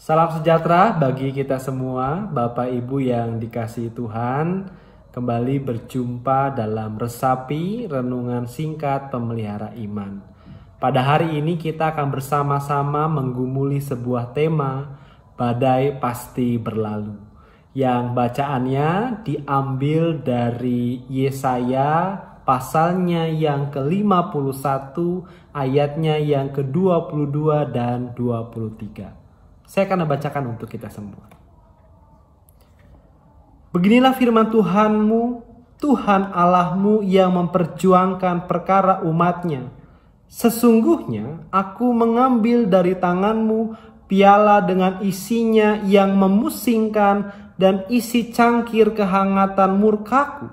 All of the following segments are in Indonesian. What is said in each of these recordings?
Salam sejahtera bagi kita semua, Bapak Ibu yang dikasihi Tuhan. Kembali berjumpa dalam Resapi Renungan Singkat Pemelihara Iman. Pada hari ini kita akan bersama-sama menggumuli sebuah tema, Badai Pasti Berlalu. Yang bacaannya diambil dari Yesaya pasalnya yang ke-51, ayatnya yang ke-22 dan 23. Saya akan membacakan untuk kita semua. Beginilah firman Tuhanmu, Tuhan Allahmu yang memperjuangkan perkara umatnya. Sesungguhnya aku mengambil dari tanganmu piala dengan isinya yang memusingkan dan isi cangkir kehangatan murkaku.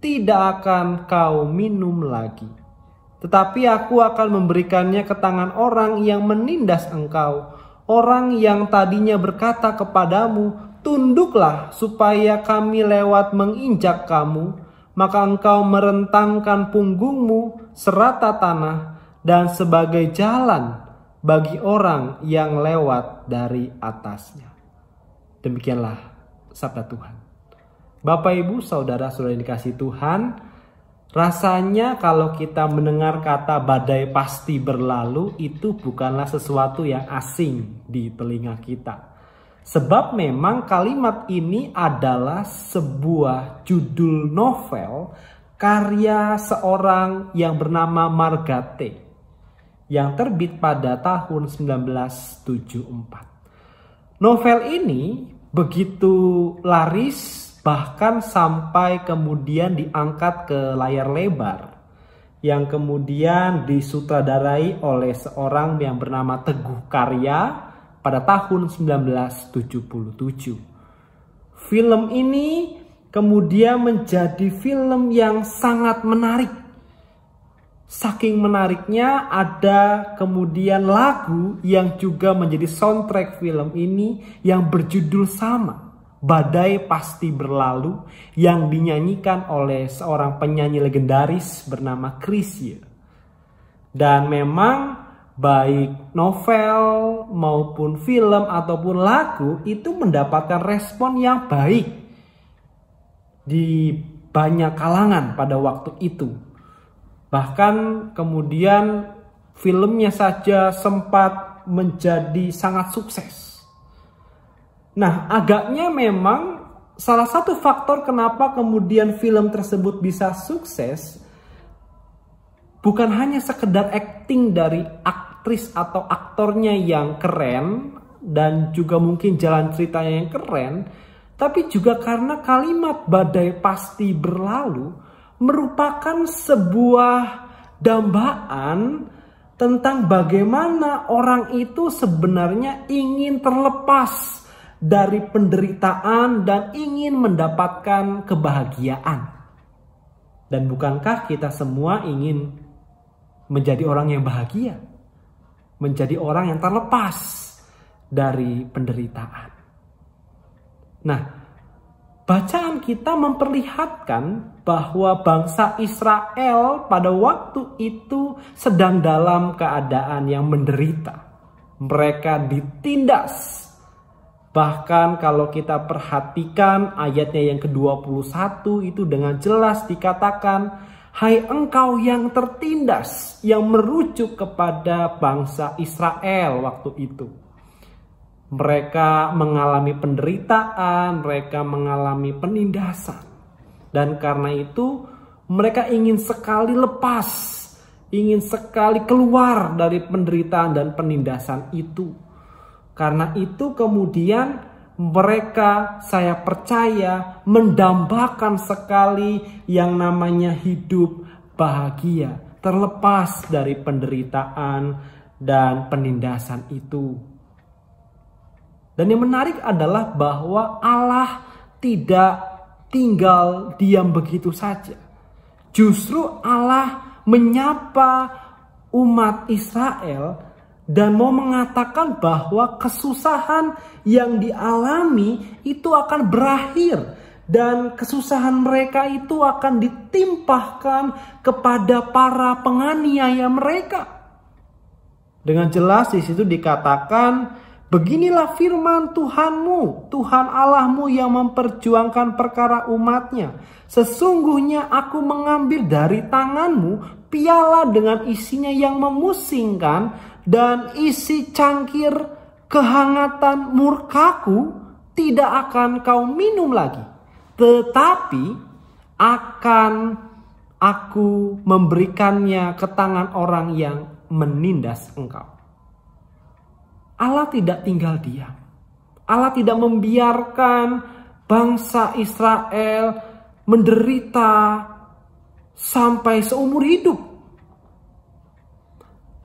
Tidak akan kau minum lagi. Tetapi aku akan memberikannya ke tangan orang yang menindas engkau. Orang yang tadinya berkata kepadamu, tunduklah supaya kami lewat menginjak kamu. Maka engkau merentangkan punggungmu serata tanah dan sebagai jalan bagi orang yang lewat dari atasnya. Demikianlah sabda Tuhan. Bapak, Ibu, Saudara-saudara yang dikasihi Tuhan, rasanya kalau kita mendengar kata badai pasti berlalu, itu bukanlah sesuatu yang asing di telinga kita. Sebab memang kalimat ini adalah sebuah judul novel karya seorang yang bernama Margate yang terbit pada tahun 1974. Novel ini begitu laris, bahkan sampai kemudian diangkat ke layar lebar, yang kemudian disutradarai oleh seorang yang bernama Teguh Karya pada tahun 1977. Film ini kemudian menjadi film yang sangat menarik. Saking menariknya ada kemudian lagu yang juga menjadi soundtrack film ini yang berjudul sama, Badai Pasti Berlalu, yang dinyanyikan oleh seorang penyanyi legendaris bernama Chrisye. Dan memang baik novel maupun film ataupun lagu itu mendapatkan respon yang baik di banyak kalangan pada waktu itu. Bahkan kemudian filmnya saja sempat menjadi sangat sukses. Nah, agaknya memang salah satu faktor kenapa kemudian film tersebut bisa sukses bukan hanya sekedar acting dari aktris atau aktornya yang keren dan juga mungkin jalan ceritanya yang keren, tapi juga karena kalimat badai pasti berlalu merupakan sebuah dambaan tentang bagaimana orang itu sebenarnya ingin terlepas dari penderitaan dan ingin mendapatkan kebahagiaan. Dan bukankah kita semua ingin menjadi orang yang bahagia? Menjadi orang yang terlepas dari penderitaan. Nah, bacaan kita memperlihatkan bahwa bangsa Israel pada waktu itu sedang dalam keadaan yang menderita. Mereka ditindas. Bahkan kalau kita perhatikan ayatnya yang ke-21 itu dengan jelas dikatakan, hai engkau yang tertindas, yang merujuk kepada bangsa Israel waktu itu. Mereka mengalami penderitaan, mereka mengalami penindasan. Dan karena itu mereka ingin sekali lepas, ingin sekali keluar dari penderitaan dan penindasan itu. Karena itu kemudian mereka, saya percaya, mendambakan sekali yang namanya hidup bahagia, terlepas dari penderitaan dan penindasan itu. Dan yang menarik adalah bahwa Allah tidak tinggal diam begitu saja. Justru Allah menyapa umat Israel dan mau mengatakan bahwa kesusahan yang dialami itu akan berakhir. Dan kesusahan mereka itu akan ditimpahkan kepada para penganiaya mereka. Dengan jelas di situ dikatakan Beginilah firman Tuhanmu, Tuhan Allahmu yang memperjuangkan perkara umatnya. Sesungguhnya aku mengambil dari tanganmu piala dengan isinya yang memusingkan dan isi cangkir kehangatan murkaku tidak akan kau minum lagi. Tetapi akan aku memberikannya ke tangan orang yang menindas engkau. Allah tidak tinggal diam. Allah tidak membiarkan bangsa Israel menderita sampai seumur hidup.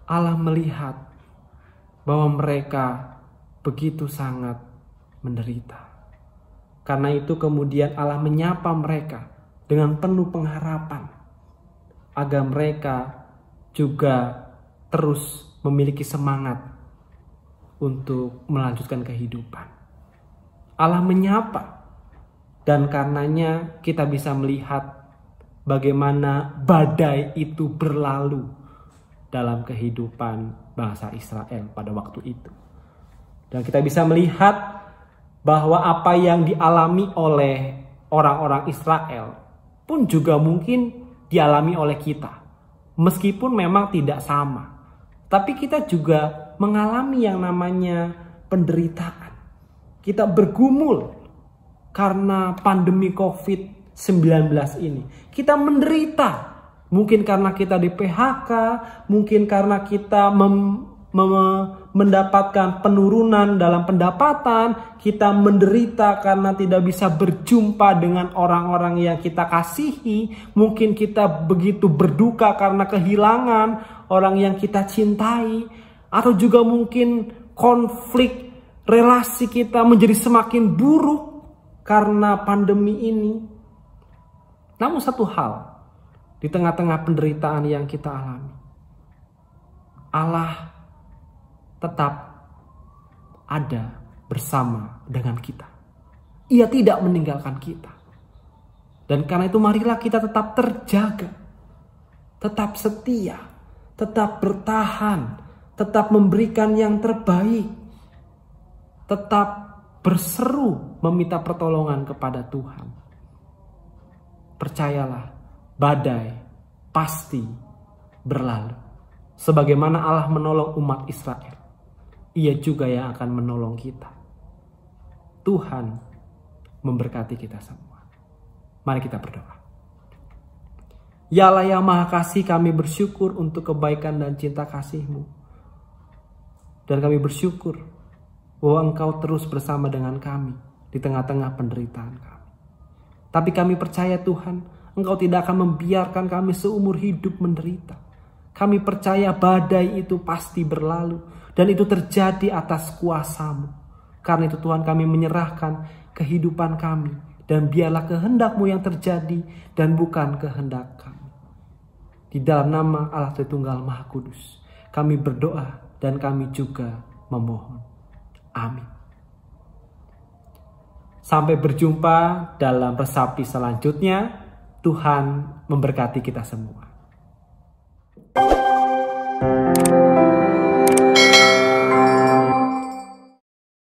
Allah melihat bahwa mereka begitu sangat menderita. Karena itu kemudian Allah menyapa mereka dengan penuh pengharapan agar mereka juga terus memiliki semangat untuk melanjutkan kehidupan. Allah menyapa, dan karenanya kita bisa melihat bagaimana badai itu berlalu dalam kehidupan bangsa Israel pada waktu itu. Dan kita bisa melihat bahwa apa yang dialami oleh orang-orang Israel pun juga mungkin dialami oleh kita. Meskipun memang tidak sama. Tapi kita juga mengalami yang namanya penderitaan. Kita bergumul karena pandemi COVID-19 ini. Kita menderita. Mungkin karena kita di PHK, mungkin karena kita mendapatkan penurunan dalam pendapatan, kita menderita karena tidak bisa berjumpa dengan orang-orang yang kita kasihi, mungkin kita begitu berduka karena kehilangan orang yang kita cintai, atau juga mungkin konflik relasi kita menjadi semakin buruk karena pandemi ini. Namun satu hal, di tengah-tengah penderitaan yang kita alami, Allah tetap ada bersama dengan kita. Ia tidak meninggalkan kita. Dan karena itu marilah kita tetap terjaga, tetap setia, tetap bertahan, tetap memberikan yang terbaik, tetap berseru meminta pertolongan kepada Tuhan. Percayalah, badai pasti berlalu. Sebagaimana Allah menolong umat Israel, Ia juga yang akan menolong kita. Tuhan memberkati kita semua. Mari kita berdoa. Ya Allah yang Maha Kasih, kami bersyukur untuk kebaikan dan cinta kasih-Mu. Dan kami bersyukur bahwa Engkau terus bersama dengan kami di tengah-tengah penderitaan kami. Tapi kami percaya Tuhan, Engkau tidak akan membiarkan kami seumur hidup menderita. Kami percaya badai itu pasti berlalu dan itu terjadi atas kuasa-Mu. Karena itu Tuhan, kami menyerahkan kehidupan kami dan biarlah kehendak-Mu yang terjadi dan bukan kehendak kami. Di dalam nama Allah Tritunggal Maha Kudus, kami berdoa dan kami juga memohon. Amin. Sampai berjumpa dalam resapi selanjutnya. Tuhan memberkati kita semua.